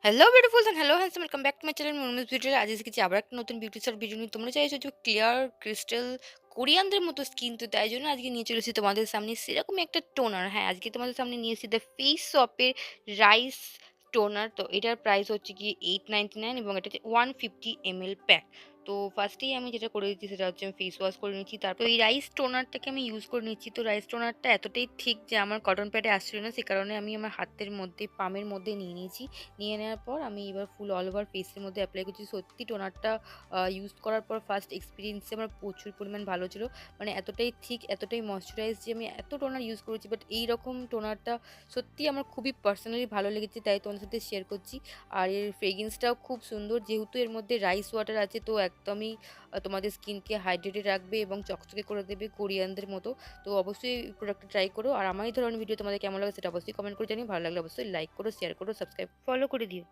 Hello beautifuls and hello handsome, welcome back to my channel Munmi's Beauty. আজ এসেছি আবার একটা নতুন বিউটি সার ভিডিও নিয়ে। তোমরা চাইছো যে ক্লিয়ার ক্রিস্টাল কোরিয়ানদের মতো স্কিন, তো তাই জন্য আজকে নিয়ে চলেছি তোমাদের সামনে সেরকমই একটা টোনার। হ্যাঁ, আজকে তোমাদের সামনে নিয়ে এসেছি দ্য ফেস শপের রাইস টোনার। তো এটার প্রাইস হচ্ছে কি 899 এবং এটা হচ্ছে 150 ml প্যাক। তো ফার্স্টেই আমি যেটা করে দিচ্ছি সেটা হচ্ছে আমি ফেস ওয়াশ করে নিচ্ছি। তারপর এই রাইস টোনারটাকে আমি ইউজ করে নিচ্ছি। তো রাইস টোনারটা এতটাই ঠিক যে আমার কটন প্যাডে আসছিল না, সে কারণে আমি আমার হাতের মধ্যে পামের মধ্যে নিয়ে নিয়েছি। নিয়ে নেওয়ার পর আমি এবার ফুল অল ওভার ফেসের মধ্যে অ্যাপ্লাই করছি। সত্যি টোনারটা ইউজ করার পর ফার্স্ট এক্সপিরিয়েন্সে আমার প্রচুর পরিমাণ ভালো ছিল। মানে এতটাই ঠিক, এতটাই ময়শ্চারাইজ যে আমি এত টোনার ইউজ করেছি, বাট এইরকম টোনারটা সত্যিই আমার খুবই পার্সোনালি ভালো লেগেছে, তাই তোমাদের সাথে শেয়ার করছি। আর এর ফ্রেগরেন্সটাও খুব সুন্দর, যেহেতু এর মধ্যে রাইস ওয়াটার আছে, তো একদমই তোমাদের স্কিনকে হাইড্রেটেড রাখবে এবং চকচকে করে দেবে কোরিয়ানদের মতো। তো অবশ্যই প্রোডাক্টটা ট্রাই করো। আর আমার এই ধরনের ভিডিও তোমাদের কেমন লাগে সেটা অবশ্যই কমেন্ট করে জানিও। ভালো লাগলে অবশ্যই লাইক করো, শেয়ার করো, সাবস্ক্রাইব ফলো করে দিও।